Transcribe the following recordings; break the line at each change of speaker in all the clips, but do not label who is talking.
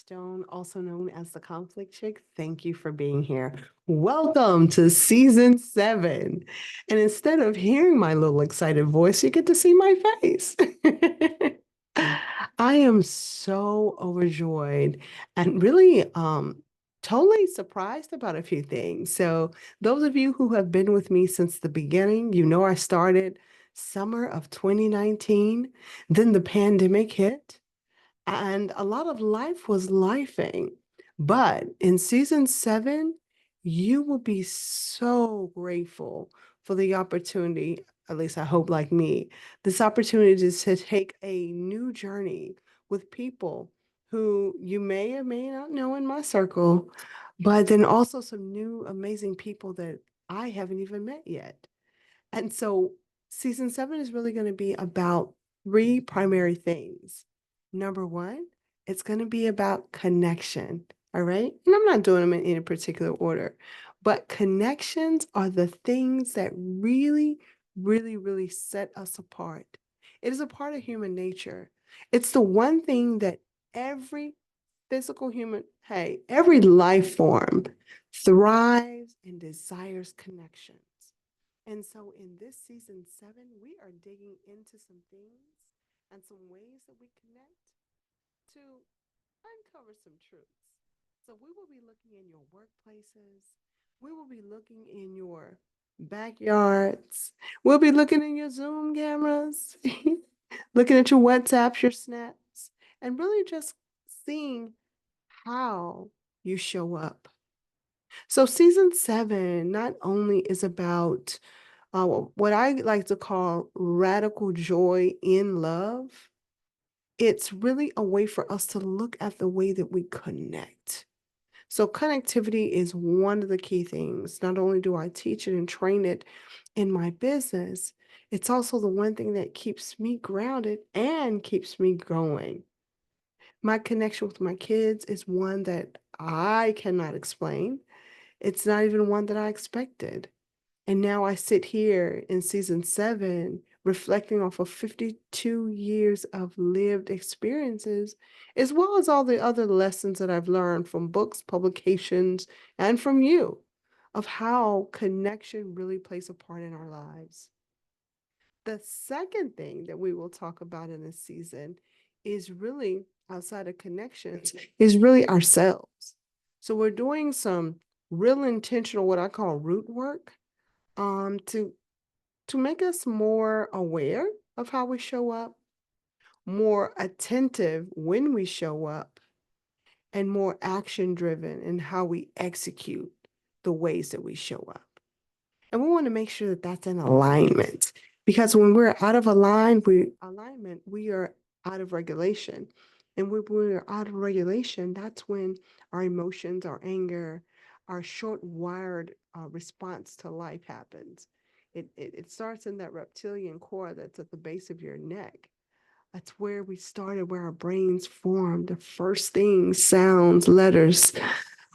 Stone, also known as the Conflict Chick. Thank you for being here. Welcome to season 7. And instead of hearing my little excited voice, you get to see my face. I am so overjoyed and really totally surprised about a few things. So, those of you who have been with me since the beginning, you know I started summer of 2019, then the pandemic hit and a lot of life was lifing. But in season 7, you will be so grateful for the opportunity, at least I hope, like me, this opportunity to take a new journey with people who you may or may not know in my circle, but then also some new amazing people that I haven't even met yet. And so season 7 is really going to be about three primary things. Number one, it's going to be about connection. All right. And I'm not doing them in any particular order, but connections are the things that really, really, really set us apart. It is a part of human nature. It's the one thing that every physical human, hey, every life form thrives and desires connection. And so in this season 7, we are digging into some things and some ways that we connect to uncover some truths. So we will be looking in your workplaces, we will be looking in your backyards, we'll be looking in your Zoom cameras, looking at your WhatsApps, your snaps, and really just seeing how you show up. So season 7 not only is about what I like to call radical joy in love, it's really a way for us to look at the way that we connect. So, connectivity is one of the key things. Not only do I teach it and train it in my business, it's also the one thing that keeps me grounded and keeps me going. My connection with my kids is one that I cannot explain. It's not even one that I expected. And now I sit here in season 7, reflecting off of 52 years of lived experiences, as well as all the other lessons that I've learned from books, publications, and from you of how connection really plays a part in our lives. The second thing that we will talk about in this season is really outside of connections, is really ourselves. So we're doing some real intentional, what I call root work to make us more aware of how we show up, more attentive when we show up, and more action driven in how we execute the ways that we show up. And we want to make sure that that's in alignment because when we're out of alignment, we are out of regulation. And when we're out of regulation, that's when our emotions, our anger, our short wired response to life happens. It starts in that reptilian core that's at the base of your neck. That's where we started, where our brains formed. The first things, sounds, letters,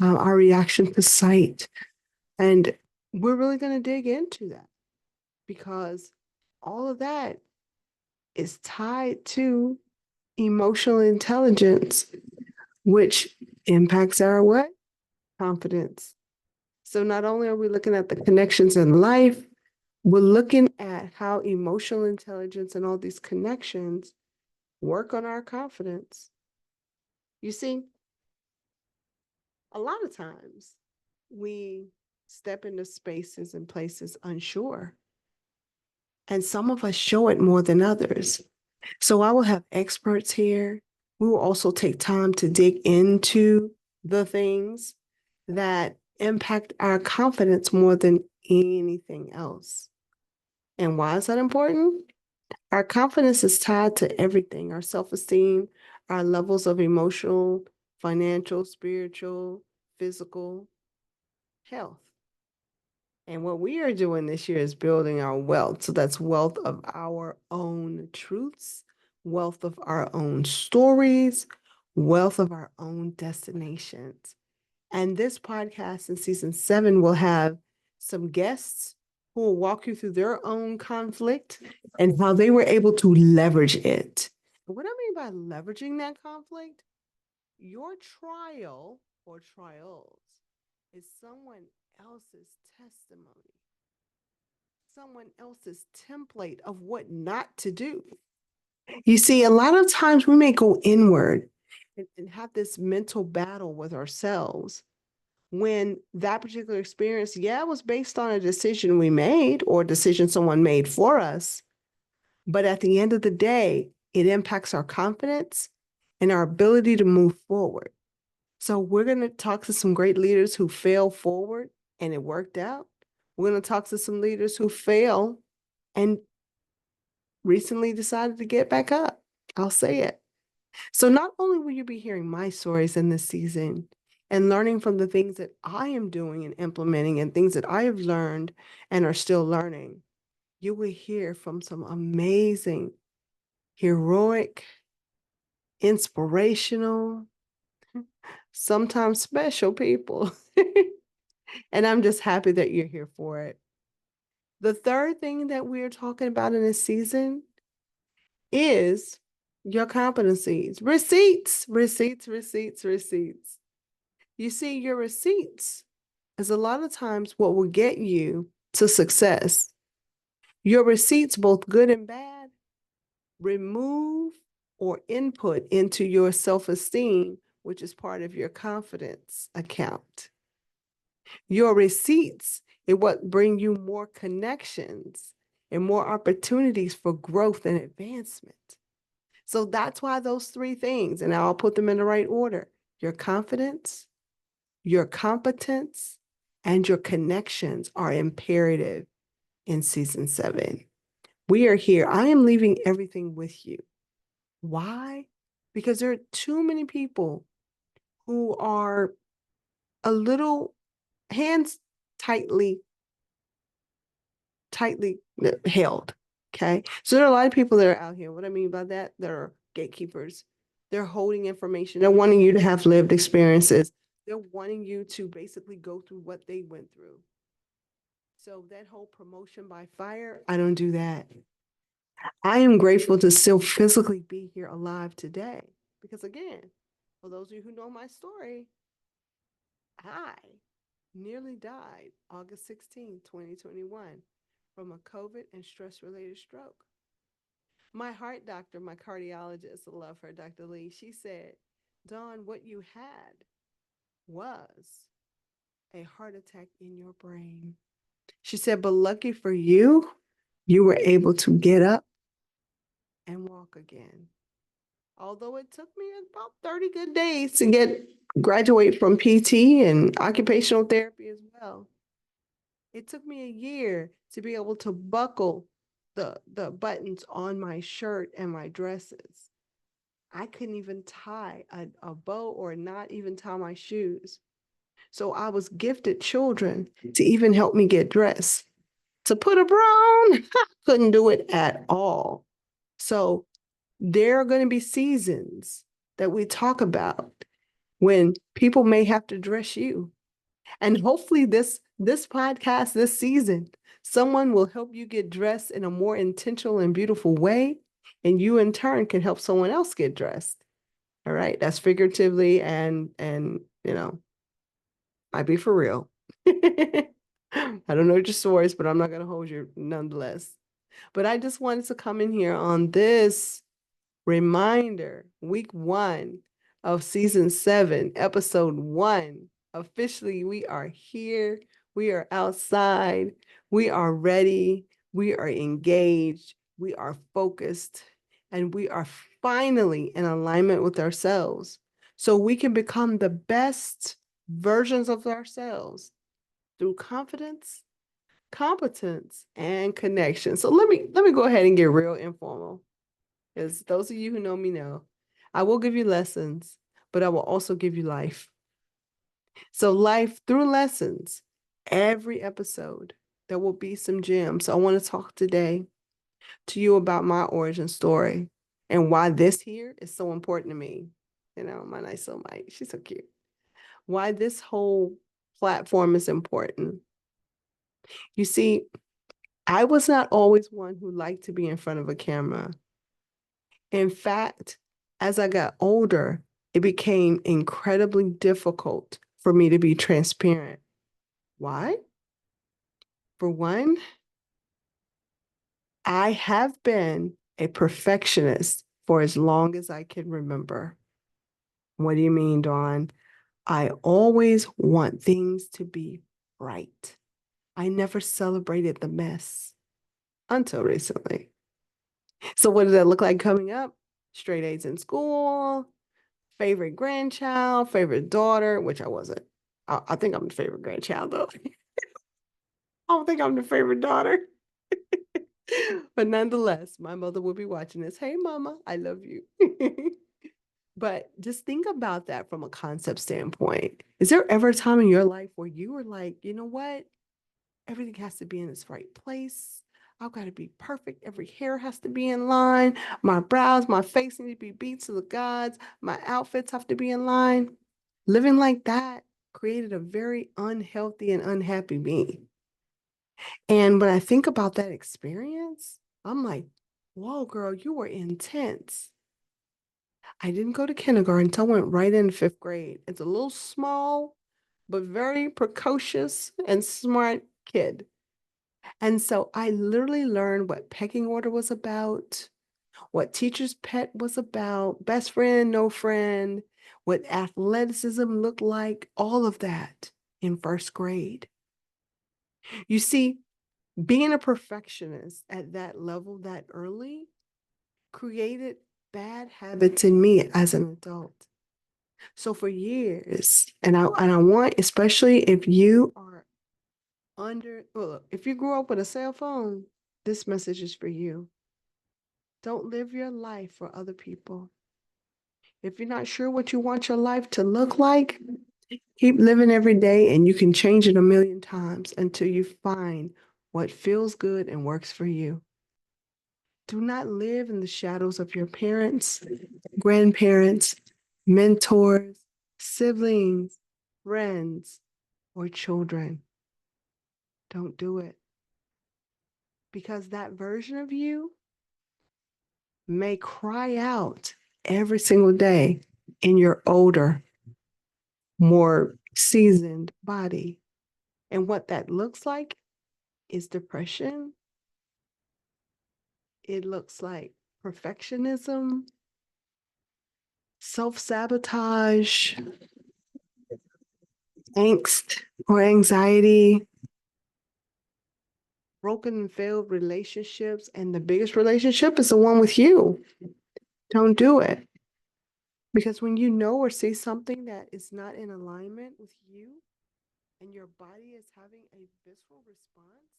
our reaction to sight. And we're really going to dig into that because all of that is tied to emotional intelligence, which impacts our what? Confidence. So not only are we looking at the connections in life, we're looking at how emotional intelligence and all these connections work on our confidence. You see, a lot of times we step into spaces and places unsure. And some of us show it more than others. So I will have experts here. We will also take time to dig into the things that impact our confidence more than anything else. And why is that important? Our confidence is tied to everything, our self-esteem, our levels of emotional, financial, spiritual, physical health. And what we are doing this year is building our wealth. So that's wealth of our own truths, wealth of our own stories, wealth of our own destinations. And this podcast in season 7 will have some guests who will walk you through their own conflict and how they were able to leverage it. What I mean by leveraging that conflict Your trial or trials is someone else's testimony, someone else's template of what not to do. You see, a lot of times we may go inward and have this mental battle with ourselves when that particular experience, yeah, was based on a decision we made or a decision someone made for us. But at the end of the day, it impacts our confidence and our ability to move forward. So we're going to talk to some great leaders who failed forward and it worked out. We're going to talk to some leaders who fail and recently decided to get back up. I'll say it. So not only will you be hearing my stories in this season and learning from the things that I am doing and implementing and things that I have learned and are still learning, you will hear from some amazing, heroic, inspirational, sometimes special people. And I'm just happy that you're here for it. The third thing that we're talking about in this season is your competencies. Receipts, receipts, receipts, receipts. You see, your receipts is a lot of times what will get you to success. Your receipts, both good and bad, remove or input into your self-esteem, which is part of your confidence account. Your receipts is what bring you more connections and more opportunities for growth and advancement. So that's why those three things, and I'll put them in the right order: your confidence, your competence, and your connections are imperative in season 7. We are here. I am leaving everything with you. Why? Because there are too many people who are a little hands tightly held. Okay. So there are a lot of people that are out here. What I mean by that, there are gatekeepers. They're holding information. They're wanting you to have lived experiences. They're wanting you to basically go through what they went through. So that whole promotion by fire, I don't do that. I am grateful to still physically be here alive today. Because again, for those of you who know my story, I nearly died August 16, 2021 from a COVID and stress related stroke. My heart doctor, my cardiologist, I love her, Dr. Lee, she said, Dawn, what you had was a heart attack in your brain. She said, but lucky for you, you were able to get up and walk again. Although it took me about 30 good days to graduate from PT and occupational therapy as well. It took me a year to be able to buckle the buttons on my shirt and my dresses. I couldn't even tie a bow or not even tie my shoes. So I was gifted children to even help me get dressed. To put a bra on, couldn't do it at all. So there are going to be seasons that we talk about when people may have to dress you. And hopefully this podcast, this season, someone will help you get dressed in a more intentional and beautiful way. And you in turn can help someone else get dressed. All right. That's figuratively and might be for real. I don't know your stories, but I'm not going to hold you nonetheless. But I just wanted to come in here on this reminder, week 1 of season 7, episode 1. Officially, we are here. We are outside. We are ready. We are engaged. We are focused. And we are finally in alignment with ourselves so we can become the best versions of ourselves through confidence, competence, and connection. So let me go ahead and get real informal. As those of you who know me know, I will give you lessons, but I will also give you life. So life through lessons, every episode, there will be some gems. So I want to talk today to you about my origin story and why this here is so important to me. You know, my nice little Mike, she's so cute. Why this whole platform is important. You see, I was not always one who liked to be in front of a camera. In fact, as I got older, it became incredibly difficult for me to be transparent. Why? For one, I have been a perfectionist for as long as I can remember. What do you mean, Dawn? I always want things to be right. I never celebrated the mess until recently. So, what does that look like coming up? Straight A's in school, favorite grandchild, favorite daughter, which I wasn't. I think I'm the favorite grandchild, though. I don't think I'm the favorite daughter. But nonetheless, my mother will be watching this. Hey, mama, I love you. But just think about that from a concept standpoint. Is there ever a time in your life where you were like, you know what? Everything has to be in its right place. I've got to be perfect. Every hair has to be in line. My brows, my face need to be beat to the gods. My outfits have to be in line. Living like that created a very unhealthy and unhappy me. And when I think about that experience, I'm like, whoa, girl, you were intense. I didn't go to kindergarten until I went right in fifth grade. It's a little small, but very precocious and smart kid. And so I literally learned what pecking order was about, what teacher's pet was about, best friend, no friend, what athleticism looked like, all of that in first grade. You see, being a perfectionist at that level that early created bad habits in me as an adult. So for years, and I want, especially if you are well, if you grew up with a cell phone, this message is for you. Don't live your life for other people. If you're not sure what you want your life to look like, keep living every day and you can change it a million times until you find what feels good and works for you. Do not live in the shadows of your parents, grandparents, mentors, siblings, friends, or children. Don't do it because that version of you may cry out every single day in your older, more seasoned body. And what that looks like is depression. It looks like perfectionism, self sabotage, angst or anxiety, broken and failed relationships. And the biggest relationship is the one with you. Don't do it. Because when you know or see something that is not in alignment with you, and your body is having a visceral response,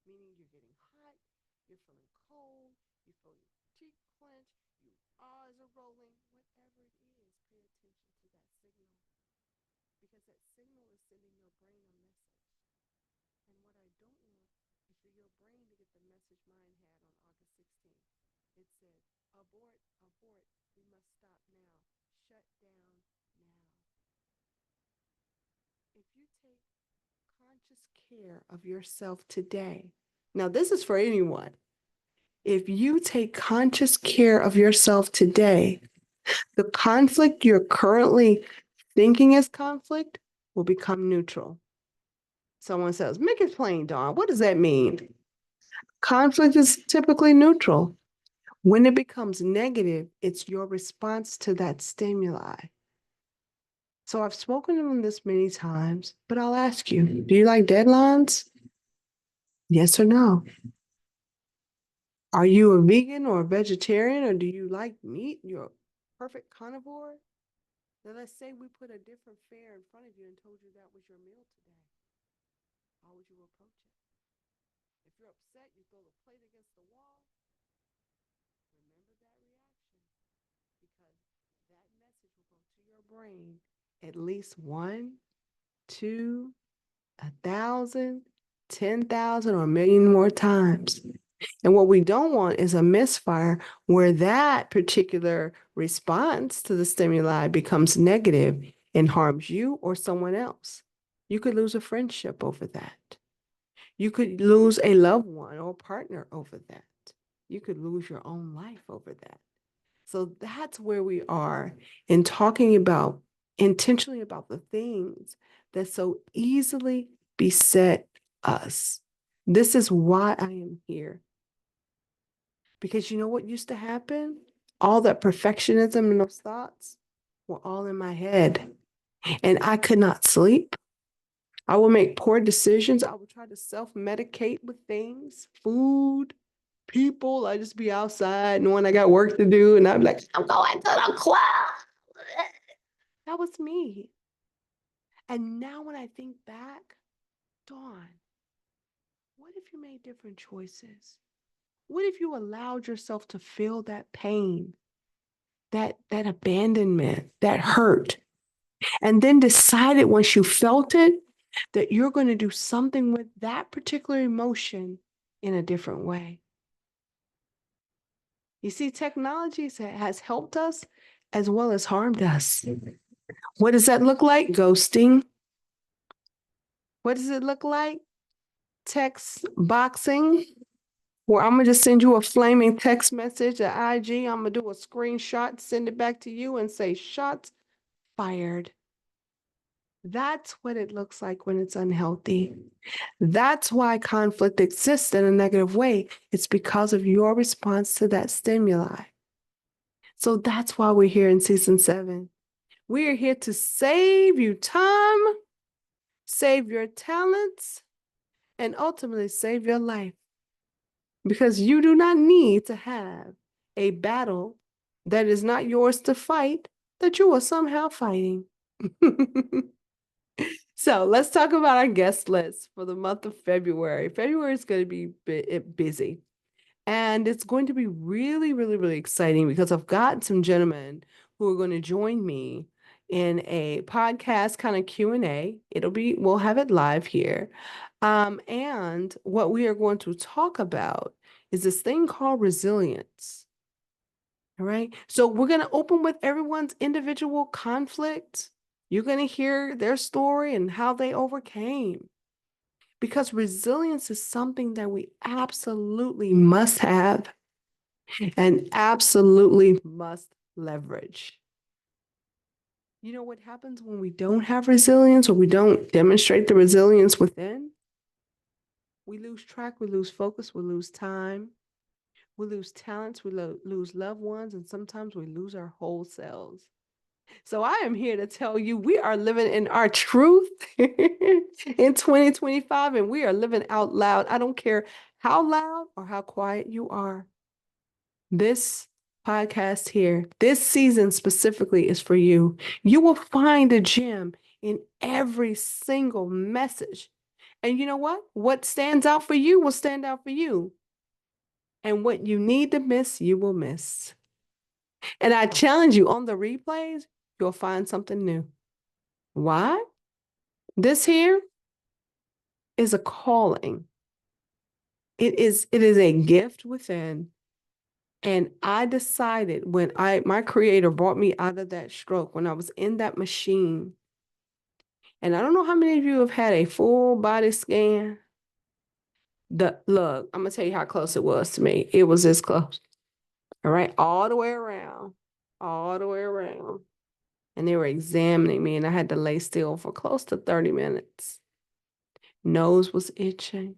meaning you're getting hot, you're feeling cold, you feel your cheek clench, your eyes are rolling, whatever it is, pay attention to that signal because that signal is sending your brain a message. And what I don't want is for your brain to get the message mine had on August 16th. It said, abort, abort, we must stop now, shut down now. If you take conscious care of yourself today. Now, this is for anyone. If you take conscious care of yourself today, the conflict you're currently thinking is conflict will become neutral. Someone says, make it plain, Dawn. What does that mean? Conflict is typically neutral. When it becomes negative, it's your response to that stimuli. So I've spoken on this many times, but I'll ask you, do you like deadlines? Yes or no? Are you a vegan or a vegetarian, or do you like meat? You're a perfect carnivore? Now, let's say we put a different fare in front of you and told you that was your meal today. How would you approach it? If you're upset, you throw the plate against the wall. Remember that reaction because that message will go to your brain at least one, two, 1,000, 10,000, or a million more times. And what we don't want is a misfire where that particular response to the stimuli becomes negative and harms you or someone else. You could lose a friendship over that. You could lose a loved one or partner over that. You could lose your own life over that. So that's where we are in talking about intentionally about the things that so easily beset us. This is why I am here. Because you know what used to happen? All that perfectionism and those thoughts were all in my head. And I could not sleep. I would make poor decisions. I would try to self medicate with things, food, people. I just be outside knowing I got work to do. And I'd be like, I'm going to the club. That was me. And now when I think back, Dawn, what if you made different choices? What if you allowed yourself to feel that pain, that abandonment, that hurt, and then decided once you felt it that you're going to do something with that particular emotion in a different way? You see, technology has helped us as well as harmed us. What does that look like? Ghosting. What does it look like? Text boxing, where I'm gonna just send you a flaming text message at IG. I'm gonna do a screenshot, send it back to you, and say, shots fired. That's what it looks like when it's unhealthy. That's why conflict exists in a negative way. It's because of your response to that stimuli. So that's why we're here in season 7. We are here to save you time, save your talents, and ultimately save your life. Because you do not need to have a battle that is not yours to fight that you are somehow fighting. So let's talk about our guest list for the month of February. February is going to be busy. And it's going to be really, really, really exciting because I've got some gentlemen who are going to join me in a podcast kind of Q&A. We'll have it live here. And what we are going to talk about is this thing called resilience. All right. So we're going to open with everyone's individual conflict. You're going to hear their story and how they overcame. Because resilience is something that we absolutely must have and absolutely must leverage. You know what happens when we don't have resilience or we don't demonstrate the resilience within? We lose track, we lose focus, we lose time, we lose talents, we lose loved ones, and sometimes we lose our whole selves. So I am here to tell you we are living in our truth in 2025, and we are living out loud. I don't care how loud or how quiet you are. This podcast here, this season specifically, is for you. You will find a gem in every single message. And you know what? What stands out for you will stand out for you. And what you need to miss, you will miss. And I challenge you on the replays, you'll find something new. Why? This here is a calling. It is a gift within. And I decided when my creator brought me out of that stroke, when I was in that machine, and I don't know how many of you have had a full body scan. Look, I'm gonna tell you how close it was to me. It was this close. All right, all the way around, all the way around. And they were examining me, and I had to lay still for close to 30 minutes. Nose was itching.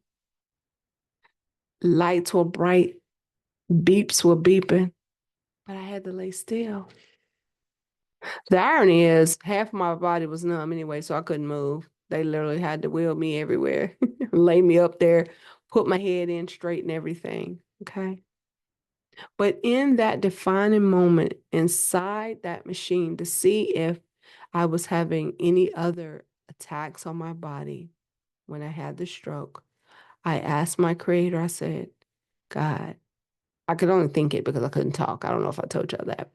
Lights were bright. Beeps were beeping. But I had to lay still. The irony is half my body was numb anyway, so I couldn't move. They literally had to wheel me everywhere, lay me up there, put my head in straight and everything. Okay. But in that defining moment inside that machine to see if I was having any other attacks on my body when I had the stroke, I asked my creator, I said, God, I could only think it because I couldn't talk. I don't know if I told y'all that.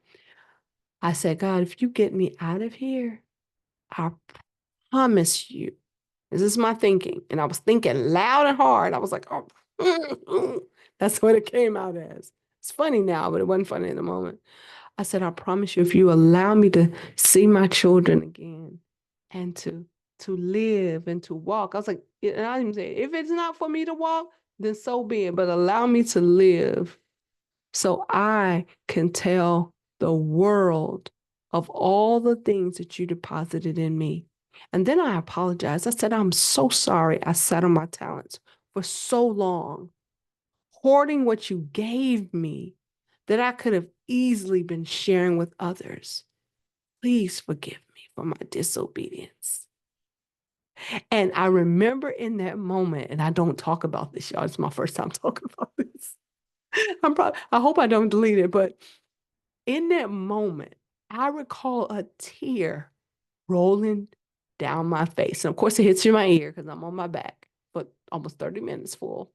I said, God, if you get me out of here, I promise you, this is my thinking. And I was thinking loud and hard. I was like, oh, that's what it came out as. It's funny now, but it wasn't funny in the moment. I said, I promise you, if you allow me to see my children again and to live and to walk. I was like, and I even said, if it's not for me to walk, then so be it. But allow me to live so I can tell the world of all the things that you deposited in me. And then I apologized. I said, I'm so sorry I sat on my talents for so long, hoarding what you gave me that I could have easily been sharing with others. Please forgive me for my disobedience. And I remember in that moment, and I don't talk about this, y'all. It's my first time talking about this. I hope I don't delete it, but in that moment, I recall a tear rolling down my face. And of course, it hits you in my ear because I'm on my back for almost 30 minutes full.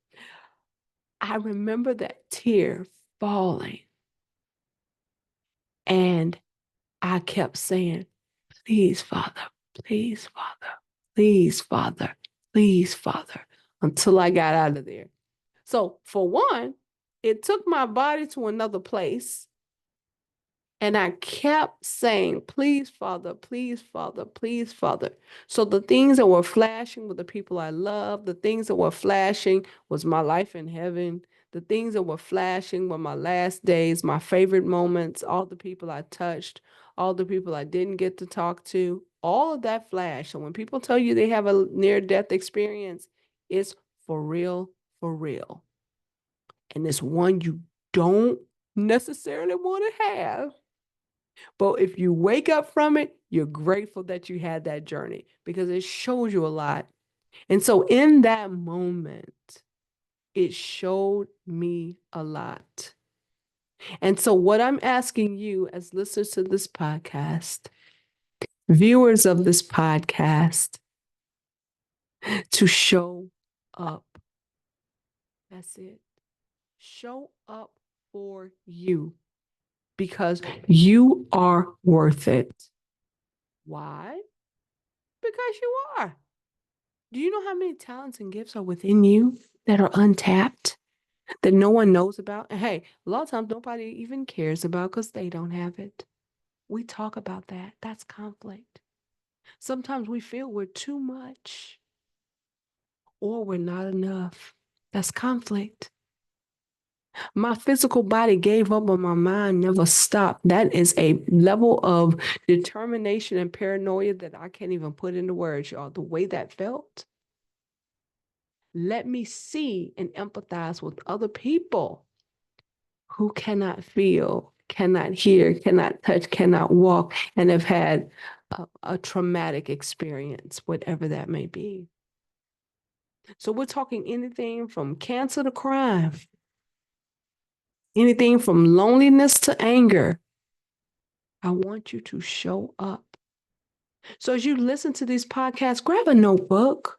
I remember that tear falling, and I kept saying, please, Father, please, Father, please, Father, please, Father, until I got out of there. So, for one, it took my body to another place. And I kept saying, please, Father, please, Father, please, Father. So the things that were flashing were the people I love. The things that were flashing was my life in heaven. The things that were flashing were my last days, my favorite moments, all the people I touched, all the people I didn't get to talk to, all of that flash. And when people tell you they have a near-death experience, it's for real, for real. And it's one you don't necessarily want to have. But if you wake up from it, you're grateful that you had that journey because it shows you a lot. And so in that moment, it showed me a lot. And so what I'm asking you as listeners to this podcast, viewers of this podcast, to show up. That's it. Show up for you because you are worth it. Why? Because you are. Do you know how many talents and gifts are within you that are untapped, that no one knows about? And hey, a lot of times nobody even cares about because they don't have it. We talk about that. That's conflict. Sometimes we feel we're too much or we're not enough. That's conflict. My physical body gave up, but my mind never stopped. That is a level of determination and paranoia that I can't even put into words, y'all. The way that felt. Let me see and empathize with other people who cannot feel, cannot hear, cannot touch, cannot walk, and have had a traumatic experience, whatever that may be. So we're talking anything from cancer to crime, anything from loneliness to anger. I want you to show up. So as you listen to these podcasts, grab a notebook.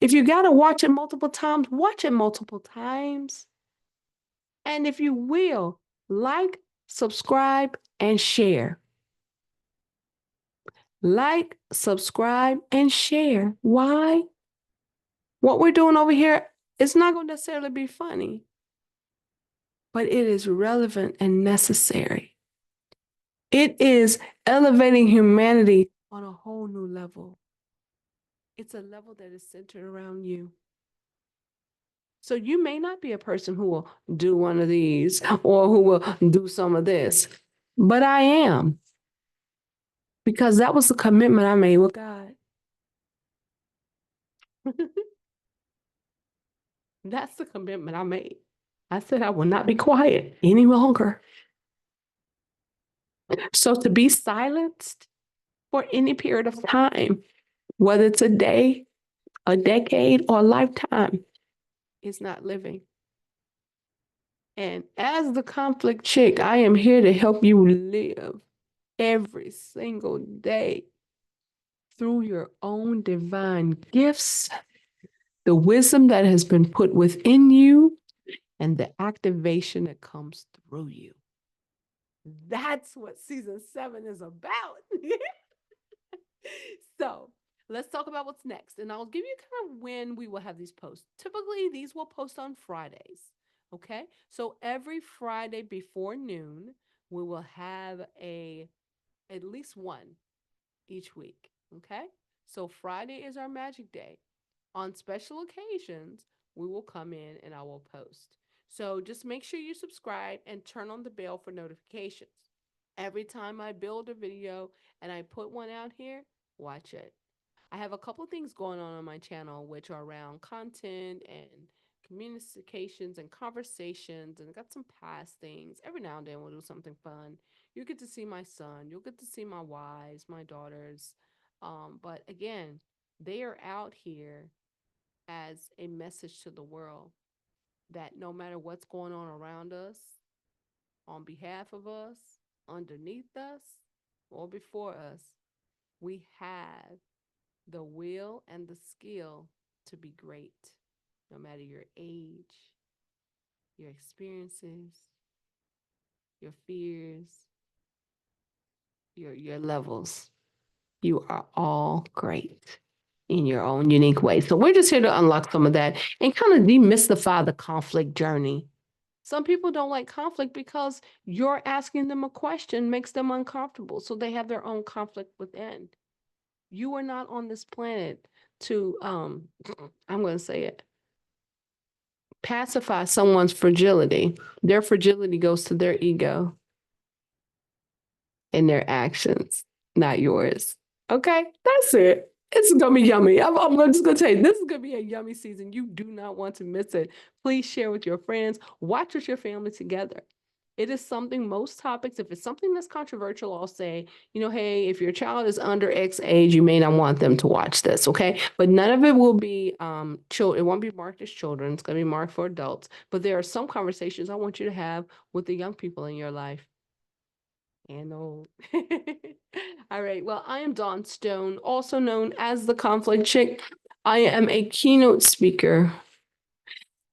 If you got to watch it multiple times, watch it multiple times. And if you will, like, subscribe, and share. Like, subscribe, and share. Why? What we're doing over here is not going to necessarily be funny, but it is relevant and necessary. It is elevating humanity on a whole new level. It's a level that is centered around you. So you may not be a person who will do one of these or who will do some of this, but I am. Because that was the commitment I made with God. That's the commitment I made. I said I will not be quiet any longer. So to be silenced for any period of time, whether it's a day, a decade, or a lifetime, is not living. And as the conflict chick, I am here to help you live every single day through your own divine gifts, the wisdom that has been put within you, and the activation that comes through you. That's what season 7 is about. So let's talk about what's next. And I'll give you kind of when we will have these posts. Typically, these will post on Fridays. Okay. So every Friday before noon, we will have at least one each week. Okay. So Friday is our magic day. On special occasions, we will come in and I will post. So just make sure you subscribe and turn on the bell for notifications. Every time I build a video and I put one out here, watch it. I have a couple things going on my channel, which are around content and communications and conversations, and I got some past things. Every now and then we'll do something fun. You get to see my son, you'll get to see my wives, my daughters. But again, they are out here as a message to the world that no matter what's going on around us, on behalf of us, underneath us, or before us, we have the will and the skill to be great, no matter your age, your experiences, your fears, your levels. You are all great in your own unique way. So we're just here to unlock some of that and kind of demystify the conflict journey. Some people don't like conflict because you're asking them a question makes them uncomfortable. So they have their own conflict within. You are not on this planet to I'm going to say it, pacify someone's fragility. Their fragility goes to their ego and their actions, not yours. Okay, that's it. It's gonna be yummy. I'm just gonna tell you, this is gonna be a yummy season. You do not want to miss it. Please share with your friends. Watch with your family together. It is something, most topics, if it's something that's controversial, I'll say, hey, if your child is under X age, you may not want them to watch this, okay? But none of it will be children. It won't be marked as children. It's gonna be marked for adults. But there are some conversations I want you to have with the young people in your life. And old. All right. Well, I am Dawn Stone, also known as the Conflict Chick. I am a keynote speaker,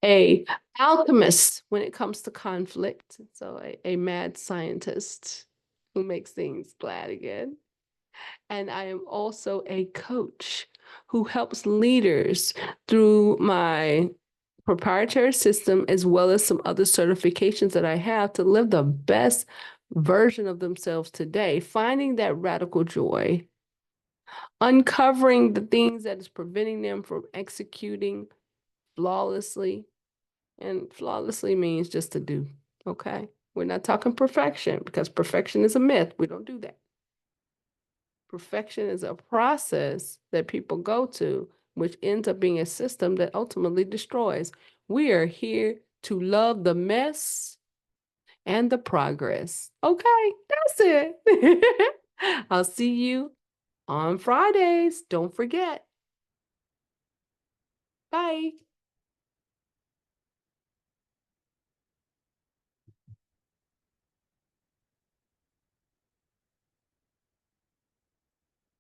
a alchemist when it comes to conflict. So a mad scientist who makes things glad again. And I am also a coach who helps leaders through my proprietary system, as well as some other certifications that I have, to live the best version of themselves today, finding that radical joy, uncovering the things that is preventing them from executing flawlessly. And flawlessly means just to do, okay? We're not talking perfection, because perfection is a myth. We don't do that. Perfection is a process that people go to, which ends up being a system that ultimately destroys. We are here to love the mess and the progress. Okay, that's it. I'll see you on Fridays. Don't forget. Bye.